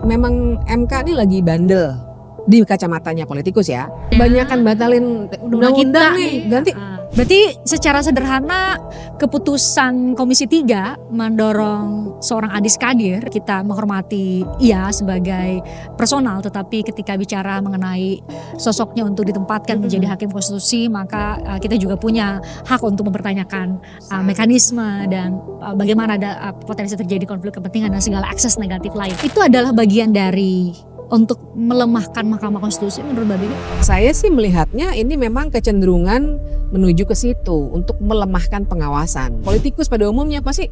memang MK ini lagi bandel di kacamatanya politikus ya. Banyakan batalin undang-undang nih, ganti. Berarti secara sederhana keputusan Komisi 3 mendorong seorang Adis Kadir, kita menghormati ia sebagai personal, tetapi ketika bicara mengenai sosoknya untuk ditempatkan menjadi hakim konstitusi, maka kita juga punya hak untuk mempertanyakan mekanisme dan bagaimana ada potensi terjadi konflik kepentingan dan segala akses negatif lain. Itu adalah bagian dari untuk melemahkan Mahkamah Konstitusi menurut Mbak Bibi? Saya sih melihatnya ini memang kecenderungan menuju ke situ untuk melemahkan pengawasan. Politikus pada umumnya pasti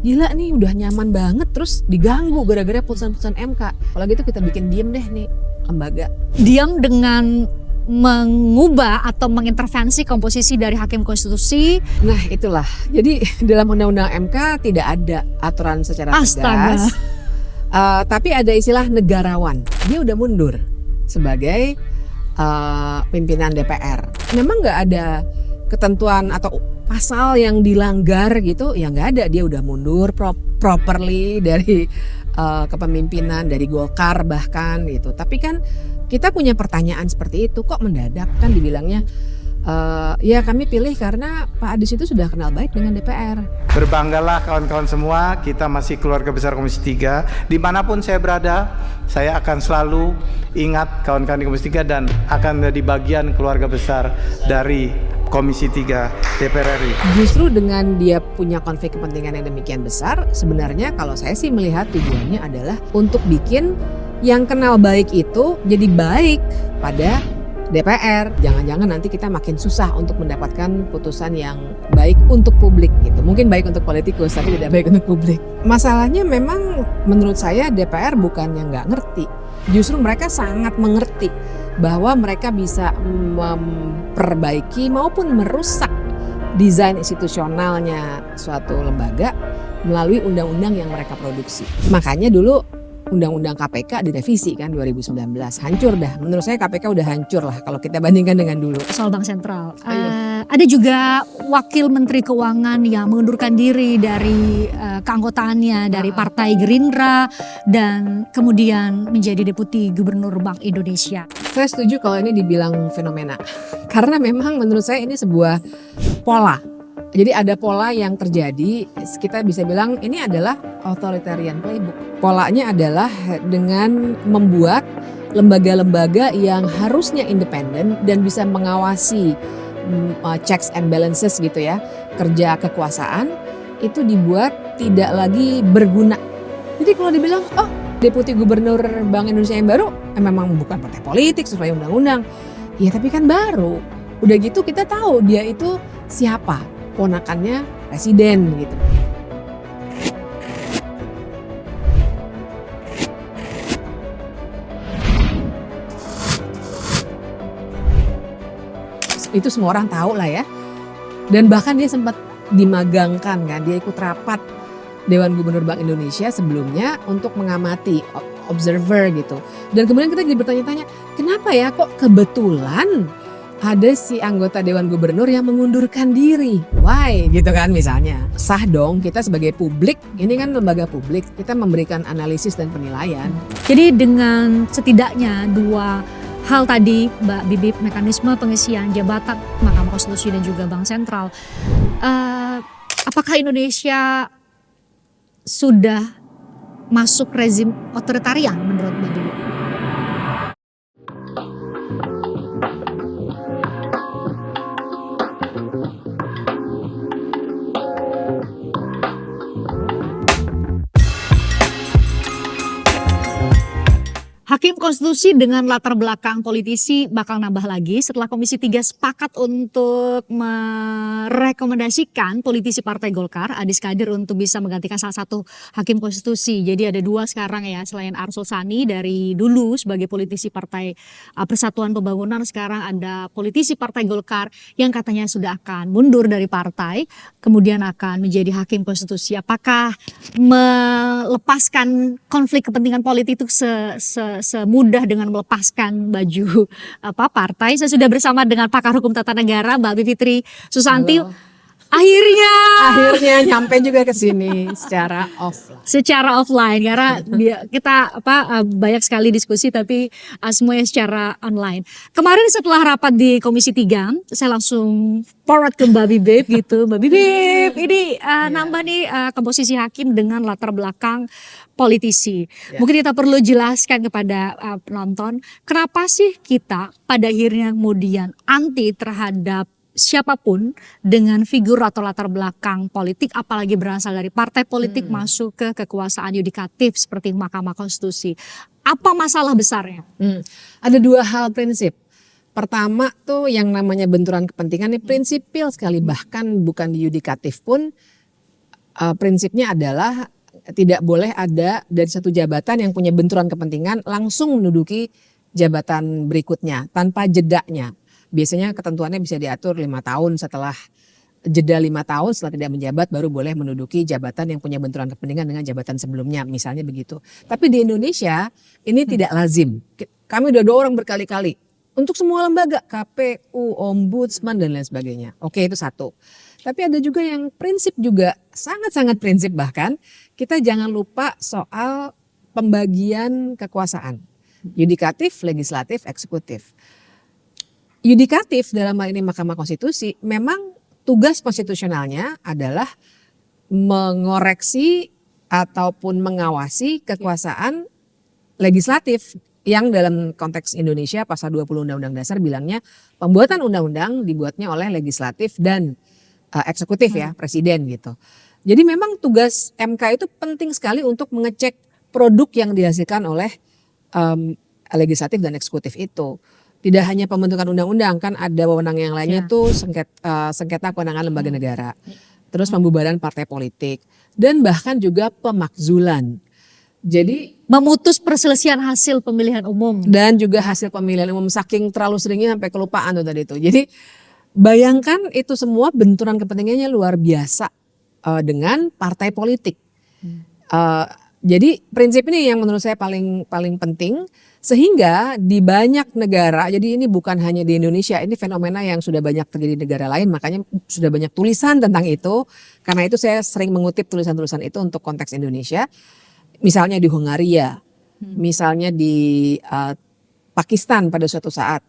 gila nih udah nyaman banget terus diganggu gara-gara putusan-putusan MK. Kalau gitu kita bikin diem deh nih lembaga. Diam dengan mengubah atau mengintervensi komposisi dari hakim konstitusi. Nah itulah, jadi dalam undang-undang MK tidak ada aturan secara tegas. Tapi ada istilah negarawan. Dia udah mundur sebagai pimpinan DPR. Memang nggak ada ketentuan atau pasal yang dilanggar gitu, ya nggak ada. Dia udah mundur properly dari kepemimpinan, dari Golkar bahkan gitu. Tapi kan kita punya pertanyaan seperti itu, kok mendadak kan dibilangnya ya kami pilih karena Pak Adis itu sudah kenal baik dengan DPR. Berbanggalah kawan-kawan semua, kita masih keluarga besar Komisi 3. Dimanapun saya berada, saya akan selalu ingat kawan-kawan di Komisi 3 dan akan menjadi bagian keluarga besar dari Komisi 3 DPR RI. Justru dengan dia punya konflik kepentingan yang demikian besar, sebenarnya kalau saya sih melihat tujuannya adalah untuk bikin yang kenal baik itu jadi baik pada DPR. Jangan-jangan nanti kita makin susah untuk mendapatkan putusan yang baik untuk publik gitu. Mungkin baik untuk politikus tapi tidak baik untuk publik. Masalahnya memang menurut saya DPR bukannya nggak ngerti. Justru mereka sangat mengerti bahwa mereka bisa memperbaiki maupun merusak desain institusionalnya suatu lembaga melalui undang-undang yang mereka produksi. Makanya dulu Undang-Undang KPK direvisi kan 2019, hancur dah. Menurut saya KPK udah hancur lah kalau kita bandingkan dengan dulu. Soal Bank Sentral, ada juga Wakil Menteri Keuangan yang mengundurkan diri dari keanggotaannya dari Partai Gerindra dan kemudian menjadi Deputi Gubernur Bank Indonesia. Saya setuju kalau ini dibilang fenomena, karena memang menurut saya ini sebuah pola. Jadi ada pola yang terjadi, kita bisa bilang ini adalah authoritarian playbook. Polanya adalah dengan membuat lembaga-lembaga yang harusnya independen dan bisa mengawasi checks and balances gitu ya, kerja kekuasaan itu dibuat tidak lagi berguna. Jadi kalau dibilang, oh Deputi Gubernur Bank Indonesia yang baru memang bukan partai politik sesuai undang-undang. Ya tapi kan baru, udah gitu kita tahu dia itu siapa. Ponakannya presiden gitu. Itu semua orang tahu lah ya. Dan bahkan dia sempat dimagangkan kan, dia ikut rapat Dewan Gubernur Bank Indonesia sebelumnya untuk mengamati, observer gitu. Dan kemudian kita jadi bertanya-tanya, kenapa ya kok kebetulan ada si anggota Dewan Gubernur yang mengundurkan diri. Why? Gitu kan misalnya. Sah dong kita sebagai publik, ini kan lembaga publik, kita memberikan analisis dan penilaian. Jadi dengan setidaknya dua hal tadi Mbak Bibi, mekanisme pengisian jabatan Mahkamah Konstitusi dan juga Bank Sentral, apakah Indonesia sudah masuk rezim otoritarian menurut Mbak Bibi? Hakim konstitusi dengan latar belakang politisi bakal nambah lagi setelah Komisi 3 sepakat untuk merekomendasikan politisi Partai Golkar, Adis Kadir, untuk bisa menggantikan salah satu hakim konstitusi. Jadi ada dua sekarang ya, selain Arsul Sani dari dulu sebagai politisi Partai Persatuan Pembangunan, sekarang ada politisi Partai Golkar yang katanya sudah akan mundur dari partai, kemudian akan menjadi hakim konstitusi. Apakah melepaskan konflik kepentingan politik itu semudah dengan melepaskan baju partai? Saya sudah bersama dengan pakar hukum tata negara Mbak Bivitri Susanti. Akhirnya nyampe juga ke sini secara offline karena kita banyak sekali diskusi tapi semuanya secara online. Kemarin setelah rapat di Komisi 3, saya langsung forward ke Mbak Bibip gitu. Mbak Bibip, ini nambah nih komposisi hakim dengan latar belakang politisi. Mungkin kita perlu jelaskan kepada penonton, kenapa sih kita pada akhirnya kemudian anti terhadap siapapun dengan figur atau latar belakang politik, apalagi berasal dari partai politik masuk ke kekuasaan yudikatif seperti Mahkamah Konstitusi. Apa masalah besarnya? Ada dua hal prinsip. Pertama tuh yang namanya benturan kepentingan ini prinsipil sekali, bahkan bukan di yudikatif pun prinsipnya adalah tidak boleh ada dari satu jabatan yang punya benturan kepentingan langsung menduduki jabatan berikutnya tanpa jedanya. Biasanya ketentuannya bisa diatur 5 tahun setelah jeda 5 tahun setelah tidak menjabat baru boleh menduduki jabatan yang punya benturan kepentingan dengan jabatan sebelumnya, misalnya begitu. Tapi di Indonesia ini tidak lazim. Kami udah dorong berkali-kali untuk semua lembaga, KPU, Ombudsman dan lain sebagainya. Oke, itu satu. Tapi ada juga yang prinsip juga, sangat-sangat prinsip bahkan, kita jangan lupa soal pembagian kekuasaan. Yudikatif, legislatif, eksekutif. Yudikatif dalam hal ini Mahkamah Konstitusi memang tugas konstitusionalnya adalah mengoreksi ataupun mengawasi kekuasaan legislatif yang dalam konteks Indonesia pasal 20 Undang-Undang Dasar bilangnya pembuatan undang-undang dibuatnya oleh legislatif dan eksekutif ya, presiden gitu. Jadi memang tugas MK itu penting sekali untuk mengecek produk yang dihasilkan oleh legislatif dan eksekutif itu. Tidak hanya pembentukan undang-undang, kan ada wewenang yang lainnya tuh sengketa kewenangan lembaga negara. Terus pembubaran partai politik dan bahkan juga pemakzulan. Jadi memutus perselisihan hasil pemilihan umum dan juga hasil pemilihan umum, saking terlalu seringnya sampai kelupaan tuh tadi itu. Jadi bayangkan itu semua benturan kepentingannya luar biasa dengan partai politik. Jadi prinsip ini yang menurut saya paling penting, sehingga di banyak negara, jadi ini bukan hanya di Indonesia, ini fenomena yang sudah banyak terjadi di negara lain, makanya sudah banyak tulisan tentang itu. Karena itu saya sering mengutip tulisan-tulisan itu untuk konteks Indonesia. Misalnya di Hungaria, misalnya di Pakistan pada suatu saat.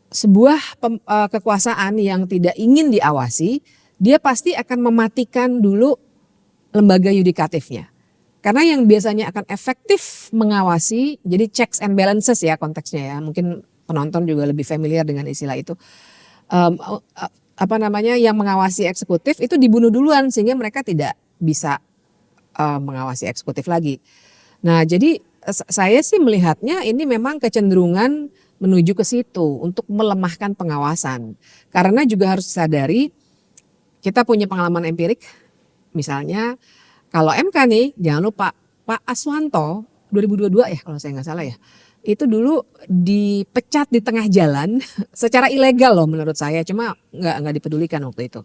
Sebuah kekuasaan yang tidak ingin diawasi, dia pasti akan mematikan dulu lembaga yudikatifnya. Karena yang biasanya akan efektif mengawasi, jadi checks and balances ya konteksnya ya. Mungkin penonton juga lebih familiar dengan istilah itu. Yang mengawasi eksekutif itu dibunuh duluan sehingga mereka tidak bisa mengawasi eksekutif lagi. Nah, jadi saya sih melihatnya ini memang kecenderungan menuju ke situ untuk melemahkan pengawasan. Karena juga harus disadari kita punya pengalaman empirik, misalnya kalau MK nih, jangan lupa Pak Aswanto 2022 ya kalau saya nggak salah ya, itu dulu dipecat di tengah jalan secara ilegal loh menurut saya, cuma nggak dipedulikan waktu itu.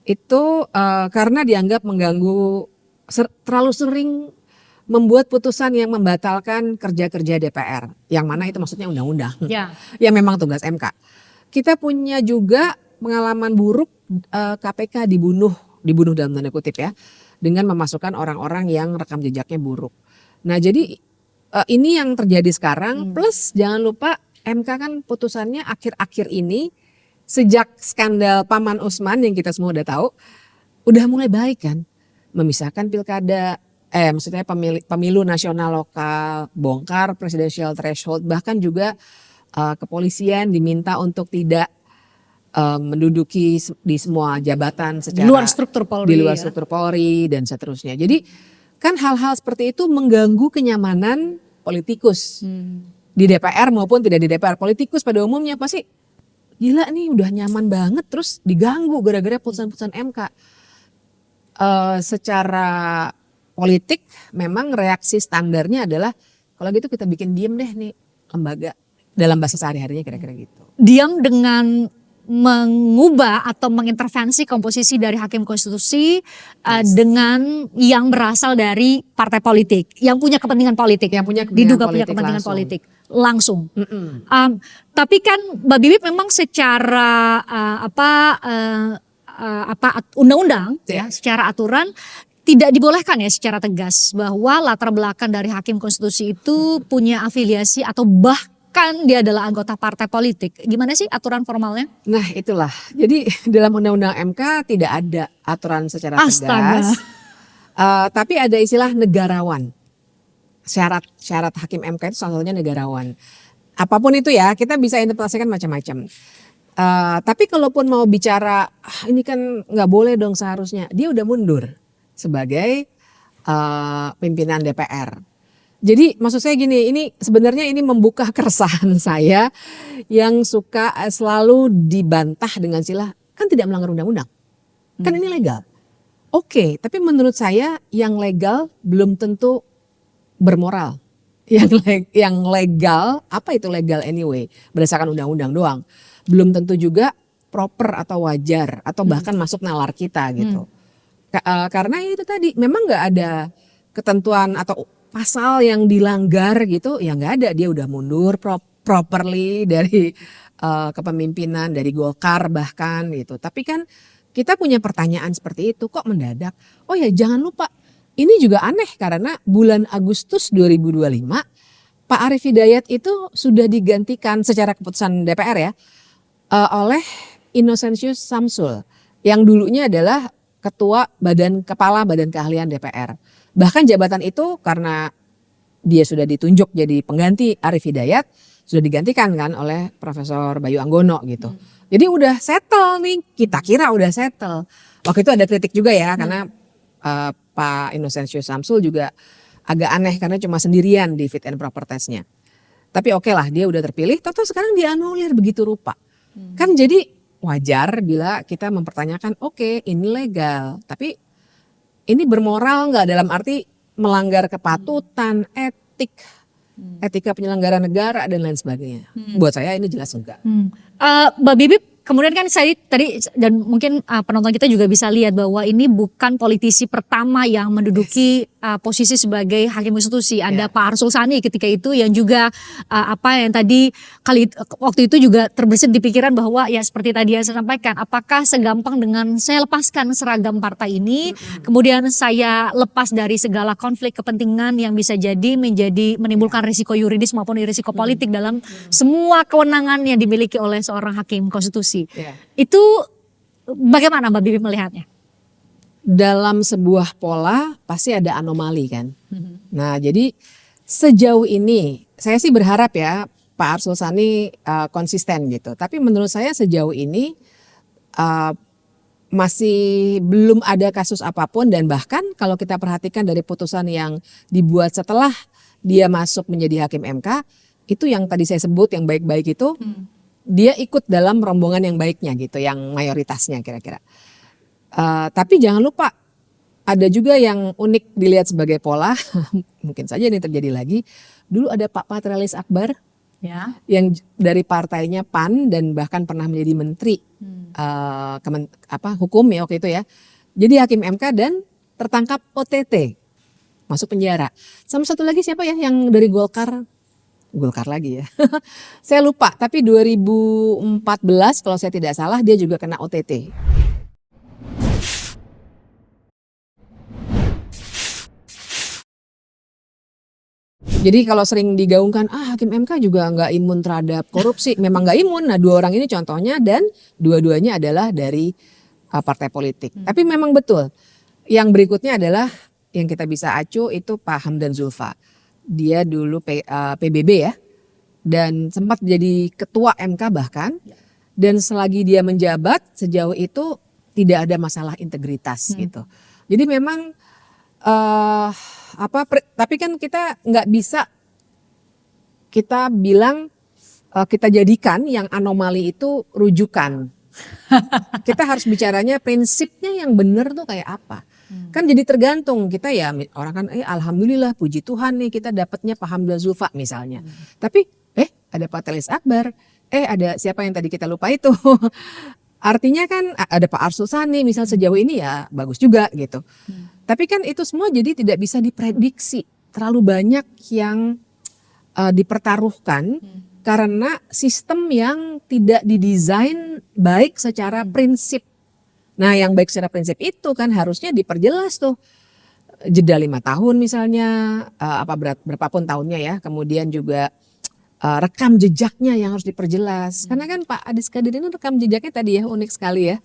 Itu karena dianggap mengganggu, terlalu sering membuat putusan yang membatalkan kerja-kerja DPR, yang mana itu maksudnya undang-undang, ya memang tugas MK. Kita punya juga pengalaman buruk, KPK dibunuh dalam tanda kutip ya, dengan memasukkan orang-orang yang rekam jejaknya buruk. Nah jadi ini yang terjadi sekarang, plus jangan lupa MK kan putusannya akhir-akhir ini sejak skandal Paman Usman yang kita semua udah tahu, udah mulai baik kan. Memisahkan pilkada, maksudnya pemilu nasional lokal, bongkar presidential threshold, bahkan juga kepolisian diminta untuk tidak menduduki di semua jabatan secara di luar struktur Polri dan seterusnya. Jadi kan hal-hal seperti itu mengganggu kenyamanan politikus di DPR maupun tidak di DPR. Politikus pada umumnya pasti gila nih udah nyaman banget terus diganggu gara-gara putusan-putusan MK. Secara politik memang reaksi standarnya adalah kalau gitu kita bikin diem deh nih lembaga, dalam bahasa sehari-harinya kira-kira gitu. Diam dengan mengubah atau mengintervensi komposisi dari hakim konstitusi dengan yang berasal dari partai politik yang punya kepentingan politik, diduga punya kepentingan politik langsung. Tapi kan Mbak Bibip memang secara undang-undang Ya. ya, secara aturan tidak dibolehkan ya secara tegas bahwa latar belakang dari hakim konstitusi itu punya afiliasi atau bahkan dia adalah anggota partai politik. Gimana sih aturan formalnya? Nah itulah, jadi dalam undang-undang MK tidak ada aturan secara Astaga. tegas, tapi ada istilah negarawan. Syarat hakim MK itu salah satunya negarawan. Apapun itu ya, kita bisa interpretasikan macam-macam. Tapi kalaupun mau bicara, ini kan nggak boleh dong seharusnya, dia udah mundur sebagai pimpinan DPR. Jadi maksud saya gini, ini sebenarnya ini membuka keresahan saya yang suka selalu dibantah dengan istilah kan tidak melanggar undang-undang, kan ini legal. Oke, tapi menurut saya yang legal belum tentu bermoral. Yang legal, apa itu legal anyway? Berdasarkan undang-undang doang. Belum tentu juga proper atau wajar atau bahkan masuk nalar kita gitu. Karena itu tadi memang nggak ada ketentuan atau pasal yang dilanggar gitu, ya nggak ada. Dia udah mundur properly dari kepemimpinan, dari Golkar bahkan gitu. Tapi kan kita punya pertanyaan seperti itu, kok mendadak? Oh ya jangan lupa. Ini juga aneh karena bulan Agustus 2025 Pak Arief Hidayat itu sudah digantikan secara keputusan DPR ya oleh Innocentius Samsul yang dulunya adalah Kepala Badan Keahlian DPR. Bahkan jabatan itu karena dia sudah ditunjuk jadi pengganti Arief Hidayat sudah digantikan kan oleh Profesor Bayu Anggono gitu. Jadi udah settle nih, kita kira udah settle. Waktu itu ada kritik juga ya karena Pak Innocentius Samsul juga agak aneh karena cuma sendirian di fit and proper testnya. Tapi oke lah dia udah terpilih, total sekarang dianulir begitu rupa. Kan jadi wajar bila kita mempertanyakan oke, ini legal, tapi ini bermoral nggak dalam arti melanggar kepatutan, etika penyelenggara negara dan lain sebagainya. Buat saya ini jelas enggak. Mbak Bibip, kemudian kan saya tadi dan mungkin penonton kita juga bisa lihat bahwa ini bukan politisi pertama yang menduduki posisi sebagai hakim konstitusi. Ada Pak Arsul Sani ketika itu yang juga yang tadi waktu itu juga terbersit di pikiran bahwa ya seperti tadi yang saya sampaikan, apakah segampang dengan saya lepaskan seragam partai ini, kemudian saya lepas dari segala konflik kepentingan yang bisa jadi menimbulkan risiko yuridis maupun risiko politik dalam semua kewenangan yang dimiliki oleh seorang hakim konstitusi. Itu bagaimana Mbak Bibi melihatnya? Dalam sebuah pola pasti ada anomali kan. Nah jadi sejauh ini saya sih berharap ya Pak Arsul Sani konsisten gitu. Tapi menurut saya sejauh ini masih belum ada kasus apapun dan bahkan kalau kita perhatikan dari putusan yang dibuat setelah dia masuk menjadi hakim MK itu yang tadi saya sebut yang baik-baik itu dia ikut dalam rombongan yang baiknya gitu, yang mayoritasnya kira-kira. Tapi jangan lupa ada juga yang unik dilihat sebagai pola, mungkin saja ini terjadi lagi. Dulu ada Pak Patrialis Akbar yang dari partainya PAN dan bahkan pernah menjadi menteri hukum ya waktu itu ya. Jadi hakim MK dan tertangkap OTT, masuk penjara. Sama satu lagi siapa ya yang dari Golkar lagi ya. Saya lupa, tapi 2014 kalau saya tidak salah dia juga kena OTT. Jadi kalau sering digaungkan, hakim MK juga nggak imun terhadap korupsi. Memang nggak imun. Nah 2 orang ini contohnya dan dua-duanya adalah dari partai politik. Tapi memang betul. Yang berikutnya adalah yang kita bisa acu itu Pak Hamdan Zulfa. Dia dulu PBB ya. Dan sempat jadi ketua MK bahkan. Dan selagi dia menjabat sejauh itu tidak ada masalah integritas gitu. Jadi memang tapi kan kita nggak bisa kita bilang kita jadikan yang anomali itu rujukan. Kita harus bicaranya prinsipnya yang benar tuh kayak apa. Kan jadi tergantung kita ya orang kan alhamdulillah puji Tuhan nih kita dapatnya Pak Hamdan Zulfa misalnya. Tapi ada Pak Patrialis Akbar, ada siapa yang tadi kita lupa itu. Artinya kan ada Pak Arsul Sani misal sejauh ini ya bagus juga gitu. Tapi kan itu semua jadi tidak bisa diprediksi. Terlalu banyak yang dipertaruhkan karena sistem yang tidak didesain baik secara prinsip. Nah yang baik secara prinsip itu kan harusnya diperjelas tuh. Jeda 5 tahun misalnya, berapapun tahunnya ya. Kemudian juga rekam jejaknya yang harus diperjelas. Karena kan Pak Adis Kadir ini rekam jejaknya tadi ya unik sekali ya.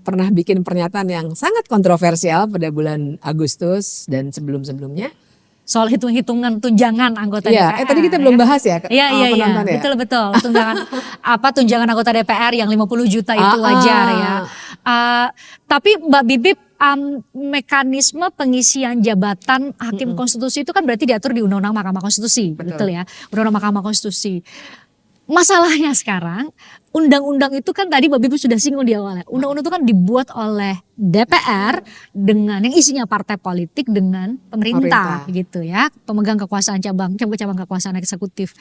Pernah bikin pernyataan yang sangat kontroversial pada bulan Agustus dan sebelum-sebelumnya. Soal hitung-hitungan tunjangan anggota Iya, DPR. tadi kita belum bahas ya. Iya, penonton ya. betul. Tunjangan anggota DPR yang 50 juta itu wajar ya. Tapi Mbak Bibip, mekanisme pengisian jabatan hakim konstitusi itu kan berarti diatur di Undang-Undang Mahkamah Konstitusi, betul ya? Undang-Undang Mahkamah Konstitusi. Masalahnya sekarang, undang-undang itu kan tadi Mbak Bibip sudah singgung di awalnya. Undang-undang itu kan dibuat oleh DPR dengan yang isinya partai politik dengan pemerintah gitu ya, pemegang kekuasaan cabang kekuasaan eksekutif.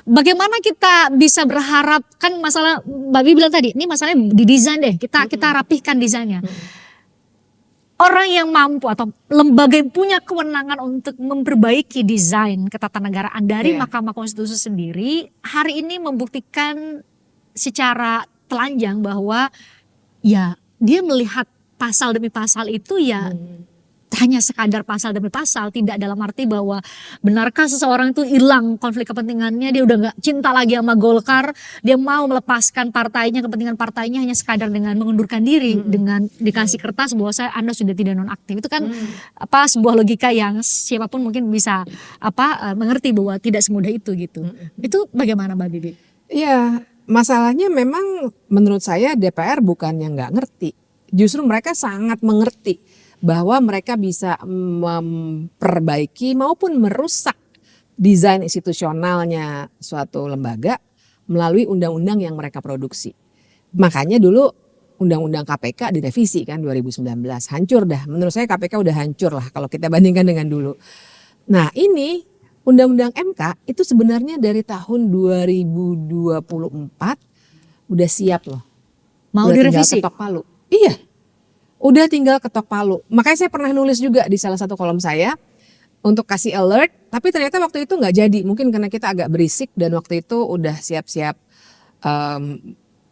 Bagaimana kita bisa berharap, kan masalah Mbak Bibip bilang tadi, ini masalahnya didesain deh, kita rapihkan desainnya. Orang yang mampu atau lembaga yang punya kewenangan untuk memperbaiki desain ketatanegaraan dari Mahkamah Konstitusi sendiri hari ini membuktikan secara telanjang bahwa ya dia melihat pasal demi pasal itu ya hanya sekadar pasal demi pasal, tidak dalam arti bahwa benarkah seseorang itu hilang konflik kepentingannya, dia udah gak cinta lagi sama Golkar, dia mau melepaskan partainya, kepentingan partainya hanya sekadar dengan mengundurkan diri, dengan dikasih kertas bahwa Anda sudah tidak nonaktif. Itu kan sebuah logika yang siapapun mungkin bisa mengerti bahwa tidak semudah itu gitu. Itu bagaimana Mbak Bibi? Iya, masalahnya memang menurut saya DPR bukannya nggak ngerti, justru mereka sangat mengerti bahwa mereka bisa memperbaiki maupun merusak desain institusionalnya suatu lembaga melalui undang-undang yang mereka produksi. Makanya dulu undang-undang KPK direvisi kan 2019, hancur dah. Menurut saya KPK udah hancur lah kalau kita bandingkan dengan dulu. Nah ini undang-undang MK itu sebenarnya dari tahun 2024 udah siap loh. Mau udah direvisi? Tinggal ketok palu. Iya. Udah tinggal ketok palu. Makanya saya pernah nulis juga di salah satu kolom saya untuk kasih alert. Tapi ternyata waktu itu nggak jadi. Mungkin karena kita agak berisik dan waktu itu udah siap-siap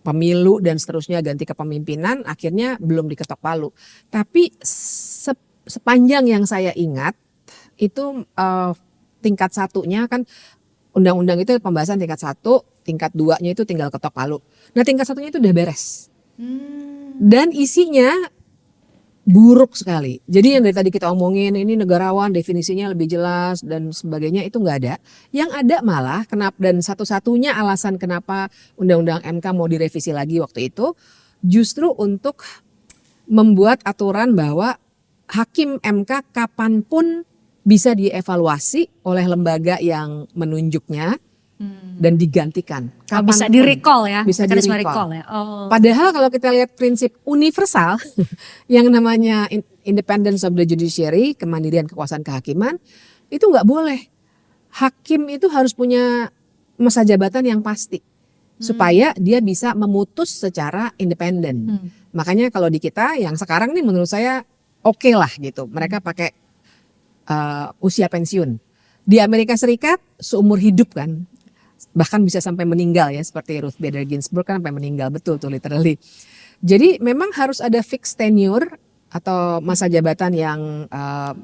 pemilu dan seterusnya ganti kepemimpinan. Akhirnya belum diketok palu. Tapi sepanjang yang saya ingat itu tingkat satunya kan undang-undang itu pembahasan tingkat 1, tingkat 2-nya itu tinggal ketok palu. Nah tingkat 1-nya itu udah beres. Dan isinya buruk sekali. Jadi yang dari tadi kita omongin ini negarawan definisinya lebih jelas dan sebagainya itu nggak ada. Yang ada malah dan satu-satunya alasan kenapa Undang-Undang MK mau direvisi lagi waktu itu justru untuk membuat aturan bahwa hakim MK kapanpun bisa dievaluasi oleh lembaga yang menunjuknya dan digantikan. Bisa di-recall ya? Bisa di-recall ya? Oh. Padahal kalau kita lihat prinsip universal yang namanya independence of the judiciary, kemandirian kekuasaan kehakiman, itu nggak boleh. Hakim itu harus punya masa jabatan yang pasti supaya dia bisa memutus secara independen. Makanya kalau di kita yang sekarang nih menurut saya oke lah gitu. Mereka pakai usia pensiun. Di Amerika Serikat seumur hidup kan. Bahkan bisa sampai meninggal ya, seperti Ruth Bader Ginsburg kan sampai meninggal, betul tuh literally. Jadi memang harus ada fixed tenure atau masa jabatan yang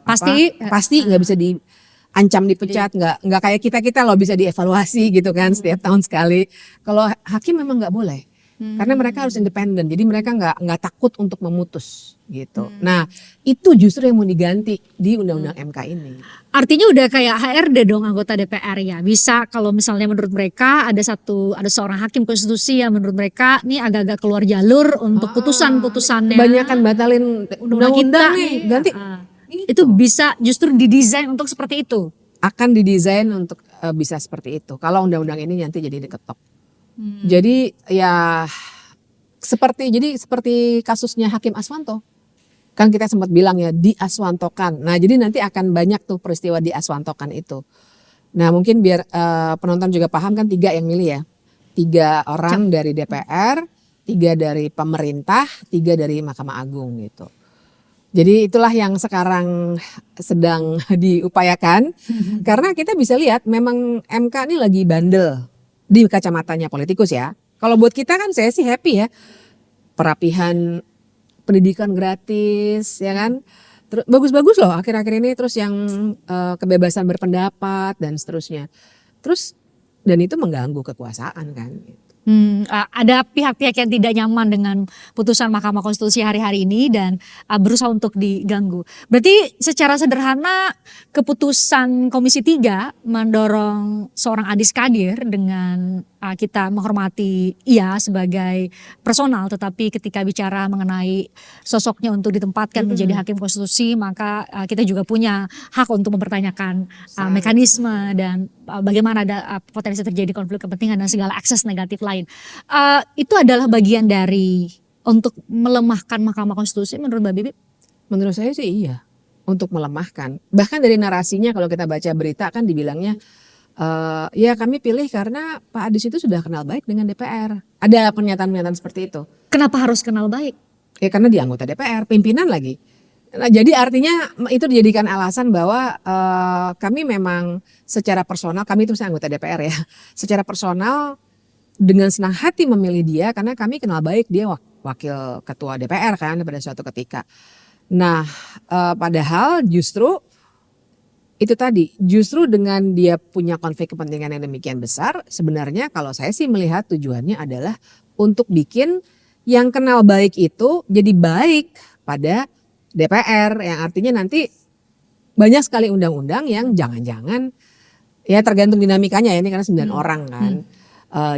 pasti nggak bisa diancam dipecat, nggak kayak kita loh bisa dievaluasi gitu kan setiap tahun sekali. Kalau hakim memang nggak boleh. Karena mereka harus independen, jadi mereka nggak takut untuk memutus gitu. Nah itu justru yang mau diganti di Undang-Undang MK ini. Artinya udah kayak HRD dong anggota DPR ya. Bisa kalau misalnya menurut mereka ada seorang hakim konstitusi yang menurut mereka nih agak-agak keluar jalur untuk putusan-putusannya. Kebanyakan batalin undang-undang nih ganti. Itu bisa justru didesain untuk seperti itu. Akan didesain untuk bisa seperti itu. Kalau undang-undang ini nanti jadi diketok. Jadi ya seperti kasusnya Hakim Aswanto. Kan kita sempat bilang ya diaswantokan. Nah jadi nanti akan banyak tuh peristiwa diaswantokan itu. Nah mungkin biar penonton juga paham kan 3 yang milih ya. 3 orang dari DPR, 3 dari pemerintah, 3 dari Mahkamah Agung gitu. Jadi itulah yang sekarang sedang diupayakan. Karena kita bisa lihat memang MK ini lagi bandel. Di kacamatanya politikus ya. Kalau buat kita kan saya sih happy ya. Perapihan pendidikan gratis, ya kan? Terus bagus-bagus loh akhir-akhir ini, terus yang kebebasan berpendapat dan seterusnya. Terus dan itu mengganggu kekuasaan kan. Ada pihak-pihak yang tidak nyaman dengan putusan Mahkamah Konstitusi hari-hari ini dan berusaha untuk diganggu. Berarti secara sederhana keputusan Komisi 3 mendorong seorang Adis Kadir dengan kita menghormati ia sebagai personal, tetapi ketika bicara mengenai sosoknya untuk ditempatkan menjadi hakim konstitusi, maka kita juga punya hak untuk mempertanyakan mekanisme dan bagaimana ada potensi terjadi konflik kepentingan dan segala akses negatif lain. Itu adalah bagian dari untuk melemahkan Mahkamah Konstitusi menurut Mbak Bibi? Menurut saya sih iya, untuk melemahkan. Bahkan dari narasinya kalau kita baca berita kan dibilangnya ya kami pilih karena Pak Adis itu sudah kenal baik dengan DPR. Ada pernyataan-pernyataan seperti itu. Kenapa harus kenal baik? Ya karena dia anggota DPR, pimpinan lagi. Nah, jadi artinya itu dijadikan alasan bahwa kami memang secara personal, kami itu saya anggota DPR ya, secara personal dengan senang hati memilih dia karena kami kenal baik, dia wakil ketua DPR kan pada suatu ketika. Nah padahal justru itu tadi, justru dengan dia punya konflik kepentingan yang demikian besar, sebenarnya kalau saya sih melihat tujuannya adalah untuk bikin yang kenal baik itu jadi baik pada DPR, yang artinya nanti banyak sekali undang-undang yang jangan-jangan, ya tergantung dinamikanya ya, ini karena 9 orang kan,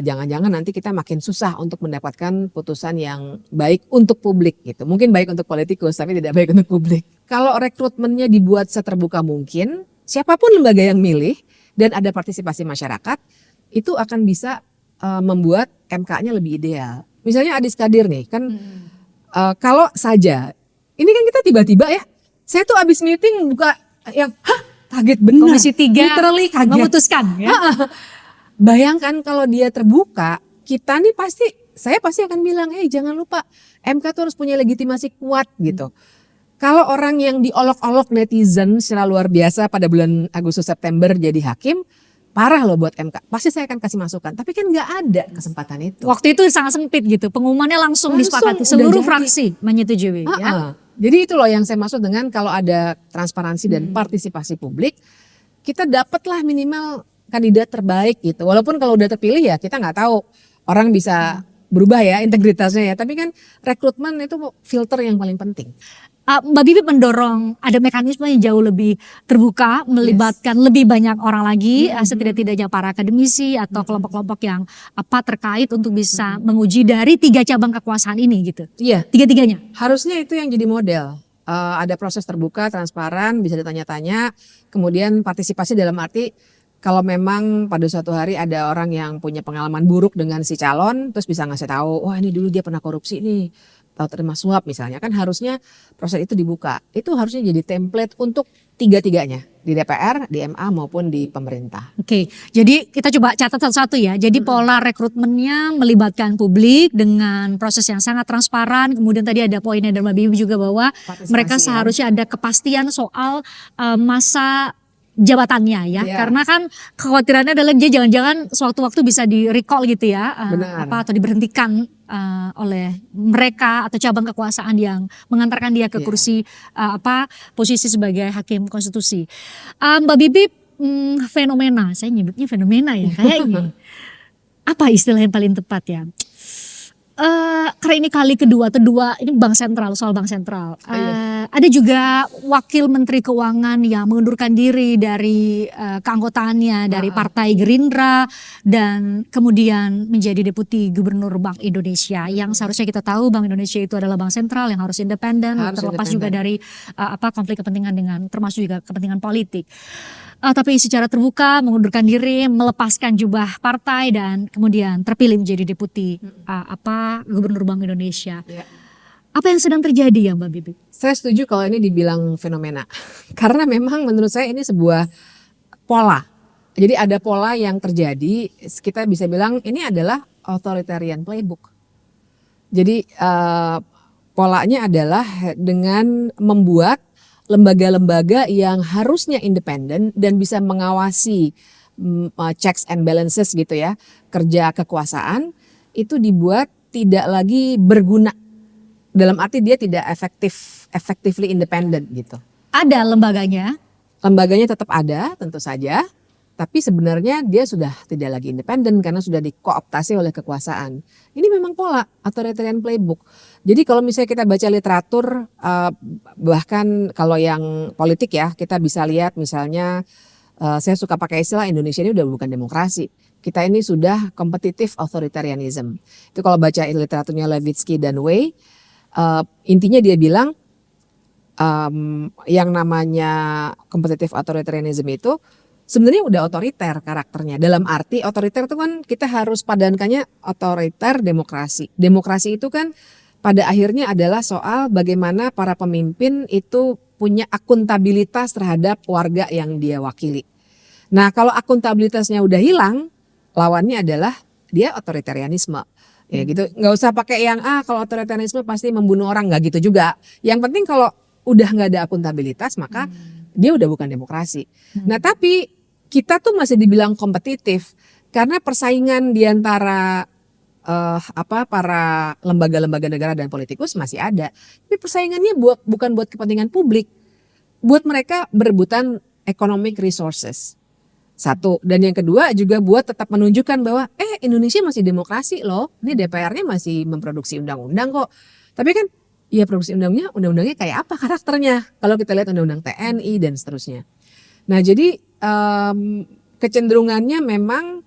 jangan-jangan nanti kita makin susah untuk mendapatkan putusan yang baik untuk publik gitu. Mungkin baik untuk politikus tapi tidak baik untuk publik. Kalau rekrutmennya dibuat seterbuka mungkin, siapapun lembaga yang milih dan ada partisipasi masyarakat, itu akan bisa membuat MK-nya lebih ideal. Misalnya Adis Kadir nih kan, kalau saja, ini kan kita tiba-tiba ya, saya tuh abis meeting buka yang, kaget bener. Komisi 3 literally kaget. memutuskan ya. Bayangkan kalau dia terbuka, kita nih saya pasti akan bilang, jangan lupa MK tuh harus punya legitimasi kuat gitu. Kalau orang yang diolok-olok netizen secara luar biasa pada bulan Agustus September jadi hakim, parah loh buat MK. Pasti saya akan kasih masukan, tapi kan nggak ada kesempatan itu. Waktu itu sangat sempit gitu, pengumumannya langsung disepakati, seluruh fraksi menyetujui. Ya? Jadi itu loh yang saya maksud dengan kalau ada transparansi dan partisipasi publik, kita dapatlah minimal kandidat terbaik gitu. Walaupun kalau udah terpilih ya kita nggak tahu, orang bisa berubah ya integritasnya ya. Tapi kan rekrutmen itu filter yang paling penting. Mbak Bibi mendorong ada mekanisme yang jauh lebih terbuka, melibatkan lebih banyak orang lagi, setidak-tidaknya para akademisi atau kelompok-kelompok yang terkait untuk bisa menguji dari 3 cabang kekuasaan ini gitu. Iya. Tiga-tiganya. Harusnya itu yang jadi model. Ada proses terbuka, transparan, bisa ditanya-tanya, kemudian partisipasi dalam arti kalau memang pada suatu hari ada orang yang punya pengalaman buruk dengan si calon, terus bisa ngasih tahu, wah ini dulu dia pernah korupsi nih, atau terima suap misalnya, kan harusnya proses itu dibuka. Itu harusnya jadi template untuk tiga-tiganya, di DPR, di MA maupun di pemerintah. Oke, jadi kita coba catat satu-satu ya. Jadi pola rekrutmennya melibatkan publik dengan proses yang sangat transparan. Kemudian tadi ada poinnya dari Mbak Bibi juga bahwa mereka seharusnya ada kepastian soal masa jabatannya ya. Karena kan kekhawatirannya adalah dia jangan-jangan sewaktu-waktu bisa di recall gitu ya, atau diberhentikan oleh mereka atau cabang kekuasaan yang mengantarkan dia ke kursi posisi sebagai hakim konstitusi. Mbak Bibi, fenomena, saya nyebutnya fenomena ya kayaknya. Apa istilah yang paling tepat ya? Karena ini kali kedua ini bank sentral, soal bank sentral. Ada juga wakil menteri keuangan yang mengundurkan diri dari keanggotaannya dari Partai Gerindra dan kemudian menjadi deputi gubernur Bank Indonesia, yang seharusnya kita tahu Bank Indonesia itu adalah bank sentral yang harus independen, terlepas juga dari konflik kepentingan dengan termasuk juga kepentingan politik. Tapi secara terbuka mengundurkan diri, melepaskan jubah partai dan kemudian terpilih menjadi deputi gubernur Bank Indonesia. Apa yang sedang terjadi ya Mbak Bibi? Saya setuju kalau ini dibilang fenomena. Karena memang menurut saya ini sebuah pola. Jadi ada pola yang terjadi, kita bisa bilang ini adalah authoritarian playbook. Jadi polanya adalah dengan membuat lembaga-lembaga yang harusnya independen dan bisa mengawasi checks and balances gitu ya, kerja kekuasaan itu dibuat tidak lagi berguna dalam arti dia tidak effectively independent gitu. Ada lembaganya. Lembaganya tetap ada tentu saja, tapi sebenarnya dia sudah tidak lagi independen karena sudah dikooptasi oleh kekuasaan. Ini memang pola authoritarian playbook. Jadi kalau misalnya kita baca literatur, bahkan kalau yang politik ya, kita bisa lihat misalnya, saya suka pakai istilah Indonesia ini udah bukan demokrasi. Kita ini sudah competitive authoritarianism. Itu kalau baca literaturnya Levitsky dan Way, intinya dia bilang yang namanya competitive authoritarianism itu sebenarnya udah otoriter karakternya. Dalam arti otoriter itu kan kita harus padankannya otoriter demokrasi. Demokrasi itu kan pada akhirnya adalah soal bagaimana para pemimpin itu punya akuntabilitas terhadap warga yang dia wakili. Nah kalau akuntabilitasnya udah hilang, lawannya adalah dia otoritarianisme. Ya gitu, nggak usah pakai yang kalau otoritarianisme pasti membunuh orang, nggak gitu juga. Yang penting kalau udah nggak ada akuntabilitas maka dia udah bukan demokrasi. Nah tapi kita tuh masih dibilang kompetitif karena persaingan di antara para lembaga-lembaga negara dan politikus masih ada. Tapi persaingannya bukan buat kepentingan publik, buat mereka berebutan economic resources. Satu, dan yang kedua juga buat tetap menunjukkan bahwa Indonesia masih demokrasi loh. Ini DPR-nya masih memproduksi undang-undang kok. Tapi kan ya produksi undang-undangnya kayak apa karakternya? Kalau kita lihat undang-undang TNI dan seterusnya. Nah jadi kecenderungannya memang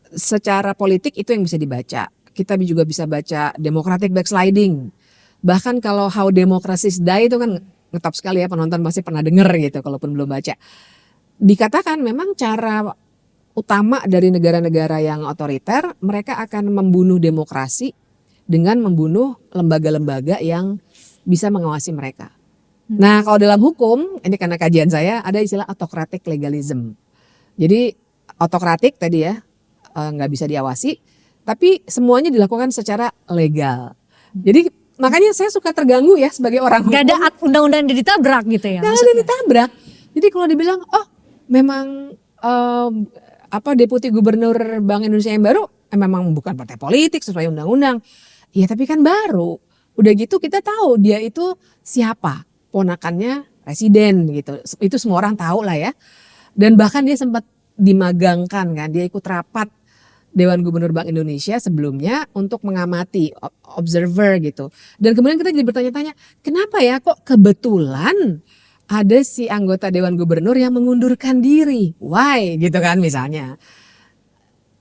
secara politik itu yang bisa dibaca. Kita juga bisa baca democratic backsliding. Bahkan kalau How Democracies Die itu kan ngetop sekali ya, penonton pasti pernah denger gitu kalaupun belum baca. Dikatakan memang cara utama dari negara-negara yang otoriter, mereka akan membunuh demokrasi dengan membunuh lembaga-lembaga yang bisa mengawasi mereka. Nah kalau dalam hukum, ini karena kajian saya, ada istilah autocratic legalism. Jadi autokratik tadi ya, nggak bisa diawasi, tapi semuanya dilakukan secara legal. Jadi makanya saya suka terganggu ya sebagai orang hukum. Gak ada undang-undang yang ditabrak gitu ya? Gak ada yang ditabrak. Jadi kalau dibilang, memang Deputi Gubernur Bank Indonesia yang baru memang bukan partai politik sesuai undang-undang. Ya tapi kan baru. Udah gitu kita tahu dia itu siapa, ponakannya presiden gitu. Itu semua orang tahu lah ya. Dan bahkan dia sempat dimagangkan kan, dia ikut rapat Dewan Gubernur Bank Indonesia sebelumnya untuk mengamati, observer gitu. Dan kemudian kita jadi bertanya-tanya, kenapa ya kok kebetulan ada si anggota Dewan Gubernur yang mengundurkan diri? Why? Gitu kan misalnya.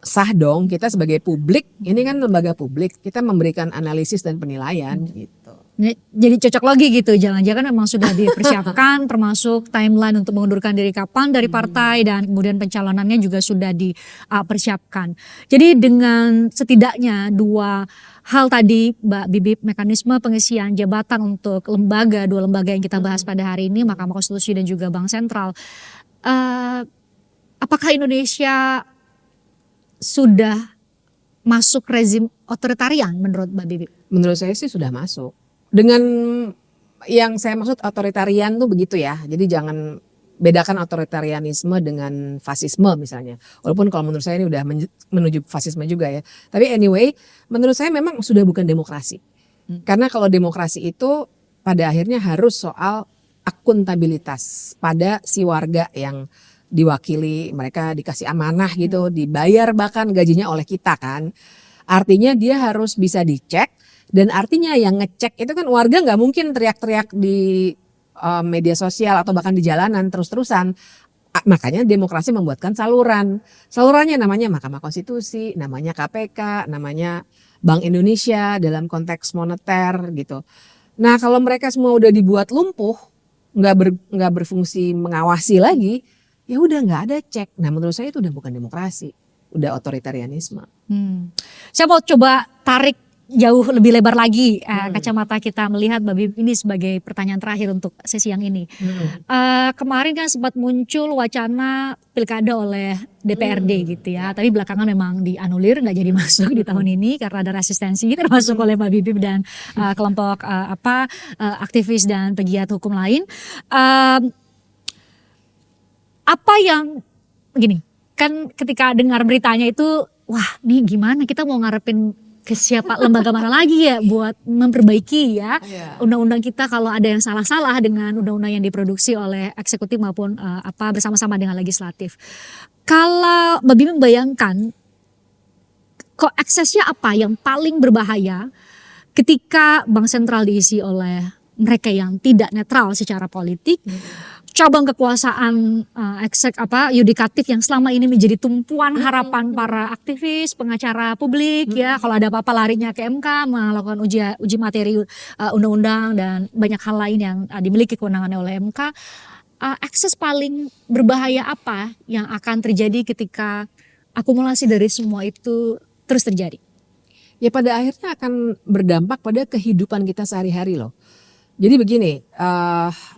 Sah dong, kita sebagai publik, ini kan lembaga publik, kita memberikan analisis dan penilaian gitu. Jadi cocok logi gitu, jangan-jangan memang sudah dipersiapkan termasuk timeline untuk mengundurkan diri kapan dari partai dan kemudian pencalonannya juga sudah dipersiapkan. Jadi dengan setidaknya dua hal tadi Mbak Bibip, mekanisme pengisian jabatan untuk dua lembaga yang kita bahas pada hari ini, Mahkamah Konstitusi dan juga Bank Sentral. Apakah Indonesia sudah masuk rezim otoritarian menurut Mbak Bibip? Menurut saya sih sudah masuk. Dengan yang saya maksud otoritarian tuh begitu ya. Jadi jangan bedakan otoritarianisme dengan fasisme misalnya. Walaupun kalau menurut saya ini udah menuju fasisme juga ya. Tapi anyway, menurut saya memang sudah bukan demokrasi. Karena kalau demokrasi itu pada akhirnya harus soal akuntabilitas pada si warga yang diwakili, mereka dikasih amanah gitu, dibayar bahkan gajinya oleh kita kan. Artinya dia harus bisa dicek, dan artinya yang ngecek itu kan warga nggak mungkin teriak-teriak di media sosial atau bahkan di jalanan terus-terusan. Makanya demokrasi membuatkan saluran. Salurannya namanya Mahkamah Konstitusi, namanya KPK, namanya Bank Indonesia dalam konteks moneter gitu. Nah kalau mereka semua udah dibuat lumpuh, nggak berfungsi mengawasi lagi, ya udah nggak ada cek. Nah menurut saya itu udah bukan demokrasi, udah otoritarianisme. Saya mau coba tarik jauh lebih lebar lagi kacamata kita melihat Mbak Bibip ini sebagai pertanyaan terakhir untuk sesi yang ini. Kemarin kan sempat muncul wacana pilkada oleh DPRD gitu ya, tapi belakangan memang dianulir, nggak jadi masuk di tahun ini karena ada resistensi termasuk oleh Mbak Bibip dan kelompok aktivis dan pegiat hukum lain. Apa yang gini kan ketika dengar beritanya itu, wah nih gimana kita mau ngarepin ke siapa lembaga mana lagi ya buat memperbaiki ya Iya. undang-undang kita kalau ada yang salah-salah dengan undang-undang yang diproduksi oleh eksekutif maupun bersama-sama dengan legislatif. Kalau Mbak Bibi membayangkan kok eksesnya apa yang paling berbahaya ketika bank sentral diisi oleh mereka yang tidak netral secara politik, cabang kekuasaan yudikatif yang selama ini menjadi tumpuan harapan para aktivis, pengacara publik ya, kalau ada apa-apa larinya ke MK melakukan uji materi undang-undang dan banyak hal lain yang dimiliki kewenangannya oleh MK. Akses paling berbahaya apa yang akan terjadi ketika akumulasi dari semua itu terus terjadi? Ya pada akhirnya akan berdampak pada kehidupan kita sehari-hari loh. Jadi begini,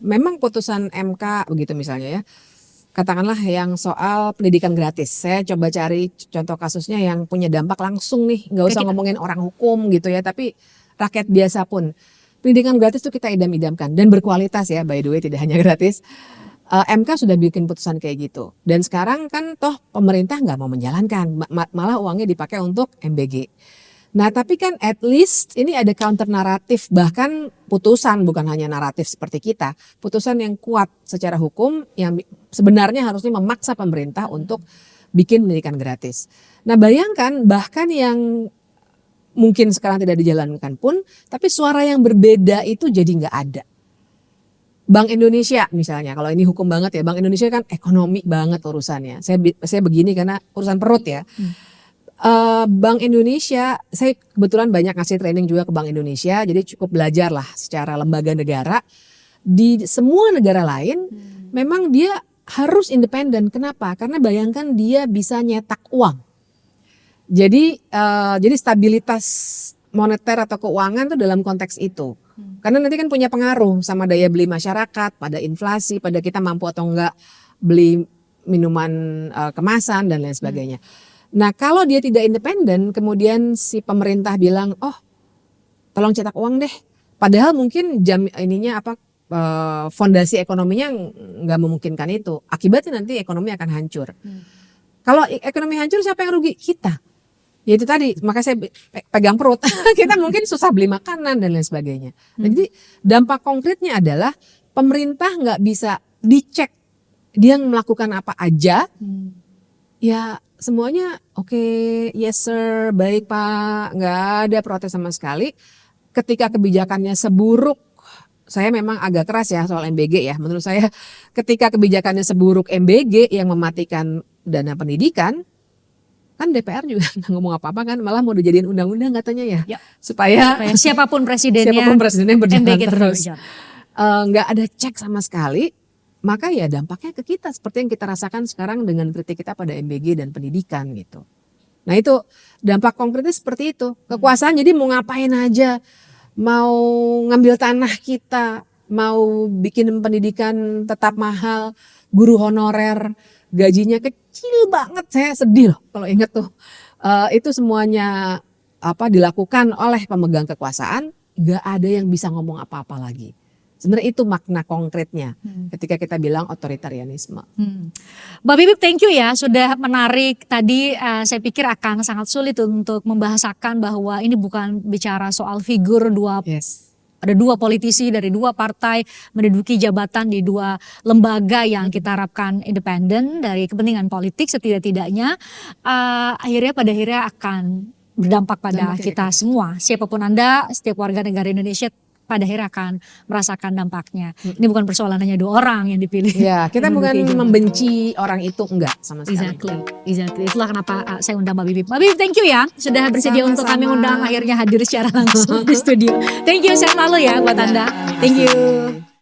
memang putusan MK begitu misalnya ya, katakanlah yang soal pendidikan gratis. Saya coba cari contoh kasusnya yang punya dampak langsung nih, nggak usah ngomongin orang hukum gitu ya, tapi rakyat biasa pun. Pendidikan gratis itu kita idam-idamkan dan berkualitas ya, by the way, tidak hanya gratis. MK sudah bikin putusan kayak gitu. Dan sekarang kan toh pemerintah nggak mau menjalankan, malah uangnya dipakai untuk MBG. Nah tapi kan at least ini ada counter naratif, bahkan putusan bukan hanya naratif seperti kita. Putusan yang kuat secara hukum yang sebenarnya harusnya memaksa pemerintah untuk bikin pendidikan gratis. Nah bayangkan bahkan yang mungkin sekarang tidak dijalankan pun, tapi suara yang berbeda itu jadi nggak ada. Bank Indonesia misalnya, kalau ini hukum banget ya, Bank Indonesia kan ekonomi banget urusannya. Saya begini karena urusan perut ya. Bank Indonesia, saya kebetulan banyak ngasih training juga ke Bank Indonesia, jadi cukup belajar lah secara lembaga negara. Di semua negara lain memang dia harus independen. Kenapa? Karena bayangkan dia bisa nyetak uang. Jadi stabilitas moneter atau keuangan tuh dalam konteks itu. Karena nanti kan punya pengaruh sama daya beli masyarakat, pada inflasi, pada kita mampu atau enggak beli minuman kemasan dan lain sebagainya. Nah kalau dia tidak independen, kemudian si pemerintah bilang, oh tolong cetak uang deh. Padahal mungkin fondasi ekonominya nggak memungkinkan itu. Akibatnya nanti ekonomi akan hancur. Kalau ekonomi hancur siapa yang rugi? Kita. Ya itu tadi, makanya saya pegang perut. Kita mungkin susah beli makanan dan lain sebagainya. Nah, jadi dampak konkretnya adalah pemerintah nggak bisa dicek dia melakukan apa aja. Ya semuanya oke, yes sir, baik pak, nggak ada protes sama sekali. Ketika kebijakannya seburuk, saya memang agak keras ya soal MBG ya. Menurut saya ketika kebijakannya seburuk MBG yang mematikan dana pendidikan, kan DPR juga nggak ngomong apa-apa kan, malah mau dijadiin undang-undang katanya ya. Supaya siapapun presidennya berjalan MBG terus. Nggak ada cek sama sekali. Maka ya dampaknya ke kita seperti yang kita rasakan sekarang dengan kritik kita pada MBG dan pendidikan gitu. Nah itu dampak konkretnya seperti itu. Kekuasaan jadi mau ngapain aja. Mau ngambil tanah kita, mau bikin pendidikan tetap mahal, guru honorer, gajinya kecil banget. Saya sedih loh kalau inget tuh. Itu semuanya dilakukan oleh pemegang kekuasaan, gak ada yang bisa ngomong apa-apa lagi. Sebenarnya itu makna konkretnya ketika kita bilang otoritarianisme. Mbak Bibip, thank you ya sudah menarik. Tadi saya pikir akan sangat sulit untuk membahasakan bahwa ini bukan bicara soal figur ada dua politisi dari dua partai menduduki jabatan di dua lembaga yang kita harapkan independen dari kepentingan politik setidak-tidaknya. Akhirnya akan berdampak pada kita semua. Siapapun Anda, setiap warga negara Indonesia pada akhirnya akan merasakan dampaknya. Ini bukan persoalan hanya dua orang yang dipilih. Ya, kita bukan membenci orang itu, enggak sama sekali. Exactly. Itulah kenapa saya undang Mbak Bibip. Mbak Bibip, thank you ya sudah bersedia untuk kami undang, akhirnya hadir secara langsung di studio. Thank you, sehat selalu ya buat Anda. Thank you.